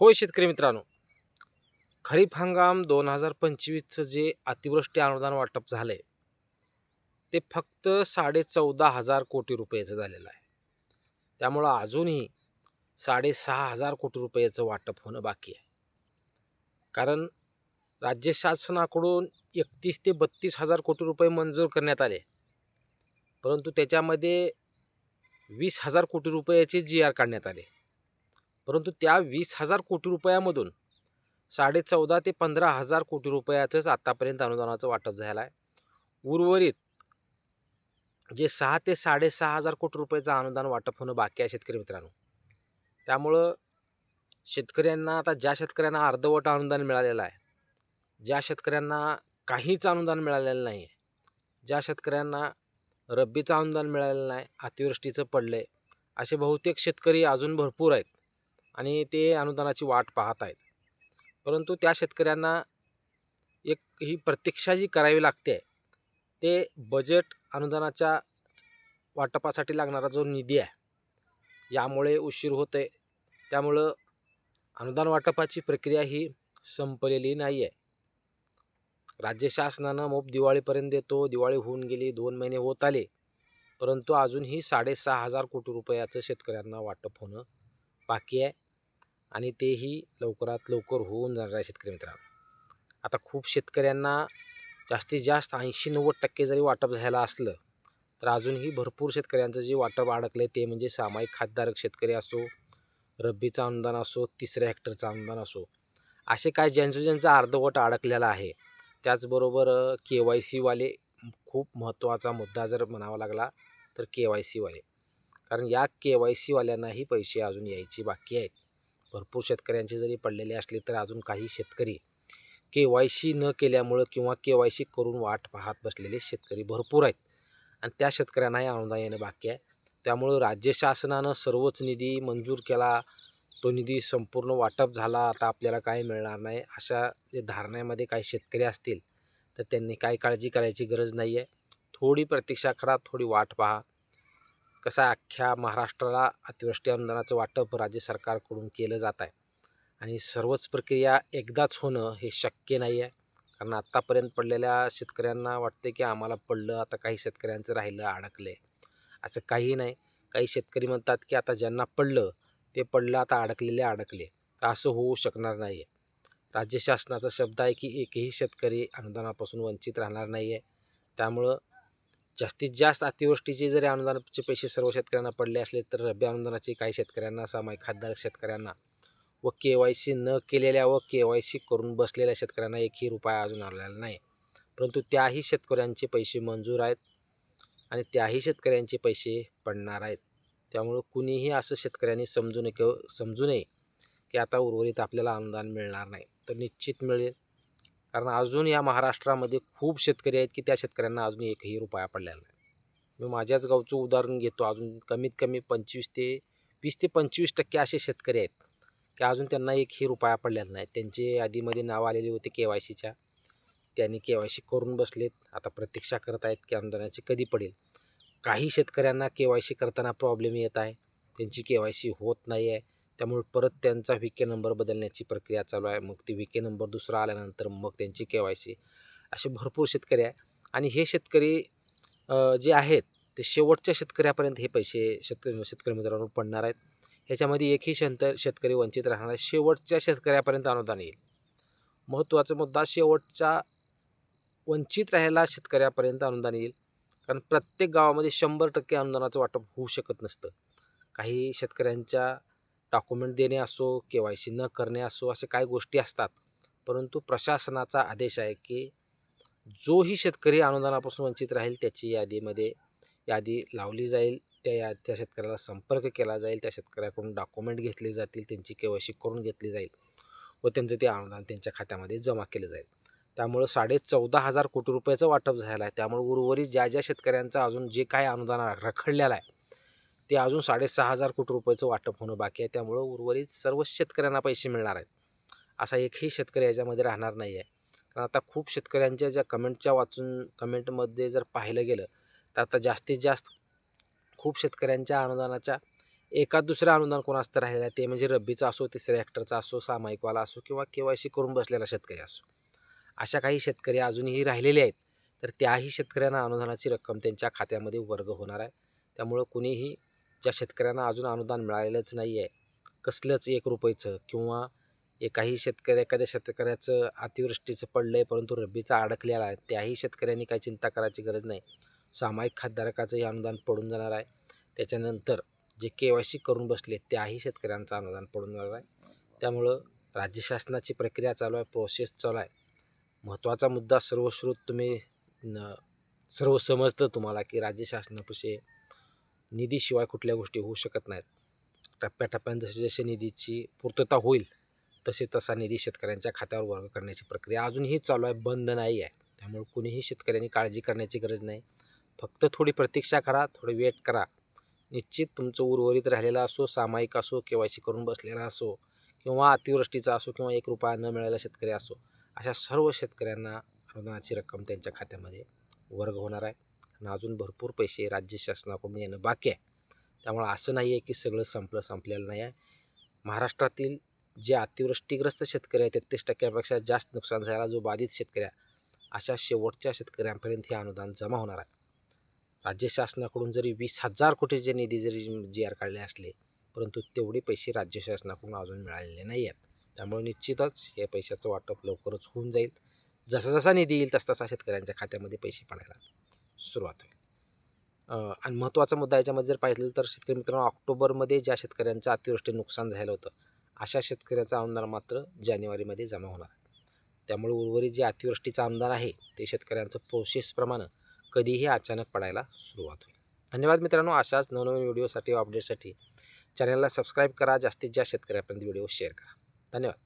होय शेतकरी मित्रांनो, खरीप हंगाम 2025चं जे अतिवृष्टी अनुदान वाटप झालंय, ते फक्त 14,500 कोटी रुपयाचं झालेलं आहे. त्यामुळं अजूनही 6,500 कोटी रुपयाचं वाटप होणं बाकी आहे. कारण राज्य शासनाकडून 31 ते 32,000 कोटी रुपये मंजूर करण्यात आले. परंतु त्याच्यामध्ये 20,000 कोटी रुपयाचे जी-आर काढण्यात आले. परंतु त्या 20,000 कोटी रुपयामधून 14.5 ते 15,000 कोटी रुपयाचंच आतापर्यंत अनुदानाचं वाटप झालं आहे. उर्वरित जे 6 ते 6,500 कोटी रुपयाचं अनुदान वाटप होणं बाकी आहे शेतकरी मित्रांनो. त्यामुळं शेतकऱ्यांना आता ज्या शेतकऱ्यांना अर्धवट अनुदान मिळालेलं आहे, ज्या शेतकऱ्यांना काहीच अनुदान मिळालेलं नाही, ज्या शेतकऱ्यांना रब्बीचं अनुदान मिळालेलं नाही, अतिवृष्टीचं पडलंय, असे बहुतेक शेतकरी अजून भरपूर आहेत आणि ते अनुदानाची वाट पाहत आहेत. परंतु त्या शेतकऱ्यांना एक ही प्रतीक्षा जी करावी लागते, ते बजेट अनुदानाच्या वाटपासाठी लागणारा जो निधी आहे, यामुळे उशीर होतोय. त्यामुळं अनुदान वाटपाची प्रक्रिया ही संपलेली नाही आहे. राज्य शासनानं मोप दिवाळीपर्यंत देतो, दिवाळी होऊन गेली, 2 महिने होत आले, परंतु अजूनही 6,500 कोटी रुपयाचं शेतकऱ्यांना वाटप होणं बाकी आहे आणि तेही लवकरात लवकर होऊन जाणार आहे शेतकरी मित्रांनो. आता खूप शेतकऱ्यांना जास्तीत जास्त 80-90% जरी वाटप झालं असलं, तर अजूनही भरपूर शेतकऱ्यांचं जे वाटप अडकलं ते म्हणजे सामायिक खातधारक शेतकरी असो, रब्बीचं अनुदान असो, तिसऱ्या हेक्टरचं अनुदान असो, असे काय ज्यांचं अर्धवट अडकलेलं आहे. त्याचबरोबर KYC खूप महत्त्वाचा मुद्दा जर म्हणावा लागला तर KYC कारण या KYC वाल्यांनाही पैसे अजून यायची बाकी आहेत. भरपूर शेतकऱ्यांचे जरी पडलेले असले तर अजून काही शेतकरी KYC न केल्यामुळं किंवा KYC करून वाट पाहत बसलेले शेतकरी भरपूर आहेत आणि त्या शेतकऱ्यांनाही अनुदान येणं बाकी आहे. त्यामुळं राज्य शासनानं सर्वच निधी मंजूर केला, तो निधी संपूर्ण वाटप झाला, आता आपल्याला काय मिळणार नाही, अशा जे धारणेमध्ये काही शेतकरी असतील तर त्यांनी काही काळजी करायची गरज नाही आहे. थोडी प्रतीक्षा करा, थोडी वाट पहा. कसं आहे, अख्ख्या महाराष्ट्राला अतिवृष्टी अनुदानाचं वाटप राज्य सरकारकडून केलं जात आहे आणि सर्वच प्रक्रिया एकदाच होणं हे शक्य नाही आहे. कारण आत्तापर्यंत पडलेल्या शेतकऱ्यांना वाटते की आम्हाला पडलं, आता काही शेतकऱ्यांचं राहिलं, अडकले. असं काही नाही. काही शेतकरी म्हणतात की आता ज्यांना पडलं ते पडलं, आता अडकलेले अडकले. तर असं होऊ शकणार नाही आहे. राज्य शासनाचा शब्द आहे की एकही शेतकरी अनुदानापासून वंचित राहणार नाही आहे. त्यामुळं जास्तीत जास्त अतिवृष्टीचे जरी अनुदानाचे पैसे सर्व शेतकऱ्यांना पडले असले तर रब्बी अनुदानाचे काही शेतकऱ्यांना, सामायिक खातधारक शेतकऱ्यांना व KYC न केलेल्या व KYC करून बसलेल्या शेतकऱ्यांना एकही रुपया अजून आलेला नाही. परंतु त्याही शेतकऱ्यांचे पैसे मंजूर आहेत आणि त्याही शेतकऱ्यांचे पैसे पडणार आहेत. त्यामुळं कुणीही असं शेतकऱ्यांनी समजू नये की आता उर्वरित आपल्याला अनुदान मिळणार नाही. तर निश्चित मिळेल. कारण अजून या महाराष्ट्रामध्ये खूप शेतकरी आहेत की त्या शेतकऱ्यांना अजून एकही रुपया पडलेला नाही. मी माझ्याच गावचं उदाहरण घेतो. अजून कमीत कमी 20 ते 25% असे शेतकरी आहेत की अजून त्यांना एकही रुपया पडलेला नाही. त्यांची यादीमध्ये नाव आलेली होती KYCच्या. त्यांनी KYC करून बसलेत. आता प्रतीक्षा करत आहेत की अनुदानाची कधी पडेल. काही शेतकऱ्यांना KYC करताना प्रॉब्लेम येत आहे. त्यांची KYC होत नाही आहे. त्यामुळे परत त्यांचा VK नंबर बदलण्याची प्रक्रिया चालू आहे. मग ती VK नंबर दुसरा आल्यानंतर मग त्यांची KYC. असे भरपूर शेतकरी आहे आणि हे शेतकरी जे आहेत ते शेवटच्या शेतकऱ्यापर्यंत हे पैसे शेतकरी मित्रांनो पडणार आहेत. ह्याच्यामध्ये एकही शेतकरी वंचित राहणार आहे. शेवटच्या शेतकऱ्यापर्यंत अनुदान येईल. महत्त्वाचा मुद्दा, शेवटच्या वंचित राहिलेल्या शेतकऱ्यापर्यंत अनुदान येईल. कारण प्रत्येक गावामध्ये 100% अनुदानाचं वाटप होऊ शकत नसतं. काही शेतकऱ्यांच्या डॉक्युमेंट देणे असो, KYC न करणे असो, अशा काही गोष्टी असतात. परंतु प्रशासनाचा आदेश आहे की जोही शेतकरी अनुदानापासून वंचित राहील त्याची यादी लावली जाईल. त्या शेतकऱ्याला संपर्क केला जाईल. त्या शेतकऱ्याकडून डॉक्युमेंट घेतले जातील, त्यांची KYC करून घेतली जाईल व त्यांचं ते अनुदान त्यांच्या खात्यामध्ये जमा केलं जाईल. त्यामुळं 14,500 कोटी रुपयाचं वाटप झालं आहे. त्यामुळे उर्वरित ज्या शेतकऱ्यांचं अजून जे काही अनुदान रखडलेलं आहे ते अजून 6,500 कोटी रुपयाचं वाटप होणं बाकी आहे. त्यामुळं उर्वरित सर्वच शेतकऱ्यांना पैसे मिळणार आहेत. असा एकही शेतकरी याच्यामध्ये राहणार नाही आहे. कारण आता खूप शेतकऱ्यांच्या ज्या कमेंटमध्ये जर पाहिलं गेलं तर आता जास्तीत जास्त खूप शेतकऱ्यांच्या अनुदानाच्या एखाद दुसरं अनुदान कोणाचं तर राहिलेलं आहे, ते म्हणजे रब्बीचा असो, तिसऱ्या हेक्टरचा असो, सामायिकवाला असो किंवा KYC करून बसलेला शेतकरी असो. अशा काही शेतकरी अजूनही राहिलेले आहेत. तर त्याही शेतकऱ्यांना अनुदानाची रक्कम त्यांच्या खात्यामध्ये वर्ग होणार आहे. त्यामुळं कुणीही ज्या शेतकऱ्यांना अजून अनुदान मिळालेलंच नाही आहे, कसलंच ₹1 किंवा एखाद्या शेतकऱ्याचं अतिवृष्टीचं पडलंय परंतु रब्बीचा अडकलेला आहे, त्याही शेतकऱ्यांनी काही चिंता करायची गरज नाही. सामायिक खातधारकाचंही अनुदान पडून जाणार आहे. त्याच्यानंतर जे KYC करून बसले त्याही शेतकऱ्यांचं अनुदान पडून जाणार आहे. त्यामुळं राज्य शासनाची प्रक्रिया चालू आहे, प्रोसेस चालू आहे. महत्त्वाचा मुद्दा सर्वश्रुत तुम्ही सर्व समजतं तुम्हाला की राज्य शासनापाशी निधीशिवाय कुठल्या गोष्टी होऊ शकत नाहीत. टप्प्याटप्प्याने जसे जसे निधीची पूर्तता होईल तसे तसा निधी शेतकऱ्यांच्या खात्यावर वर्ग करण्याची प्रक्रिया अजूनही चालू आहे, बंद नाही आहे. त्यामुळे कुणीही शेतकऱ्यांनी काळजी करण्याची गरज नाही. फक्त थोडी प्रतीक्षा करा, थोडी वेट करा. निश्चित तुमचं उर्वरित राहिलेला असो, सामायिक असो, KYC करून बसलेला असो किंवा अतिवृष्टीचा असो किंवा ₹1 न मिळालेला शेतकरी असो, अशा सर्व शेतकऱ्यांना अनुदानाची रक्कम त्यांच्या खात्यामध्ये वर्ग होणार आहे. आणि अजून भरपूर पैसे राज्य शासनाकडून येणं बाकी आहे. त्यामुळं असं नाही आहे की सगळं संपलेलं नाही आहे. महाराष्ट्रातील जे अतिवृष्टीग्रस्त शेतकरी आहेत 33% जास्त नुकसान झालेला जो बाधित शेतकरी आहे, अशा शेवटच्या शेतकऱ्यांपर्यंत हे अनुदान जमा होणार आहे. राज्य शासनाकडून जरी 20,000 कोटीचे निधी जरी GR काढले असले, परंतु तेवढे पैसे राज्य शासनाकडून अजून मिळालेले नाही आहेत. त्यामुळे निश्चितच हे पैशाचं वाटप लवकरच होऊन जाईल. जसा जसा निधी येईल तसा शेतकऱ्यांच्या खात्यामध्ये पैसे पडायला सुरुवात होईल. आणि महत्त्वाचा मुद्दा याच्यामध्ये जर पाहिलं तर शेतकरी मित्रांनो, ऑक्टोबरमध्ये ज्या शेतकऱ्यांचं अतिवृष्टीने नुकसान झालं होतं, अशा शेतकऱ्याचं अनुदान मात्र जानेवारीमध्ये जमा होणार आहे. त्यामुळे उर्वरित जे अतिवृष्टीचं अनुदान आहे ते शेतकऱ्यांचं प्रोसेसप्रमाणे कधीही अचानक पडायला सुरुवात होईल. धन्यवाद मित्रांनो. अशाच नवनवीन व्हिडिओसाठी व अपडेटसाठी चॅनलला सबस्क्राईब करा. जास्तीत जास्त शेतकऱ्यांपर्यंत व्हिडिओ शेअर करा. धन्यवाद.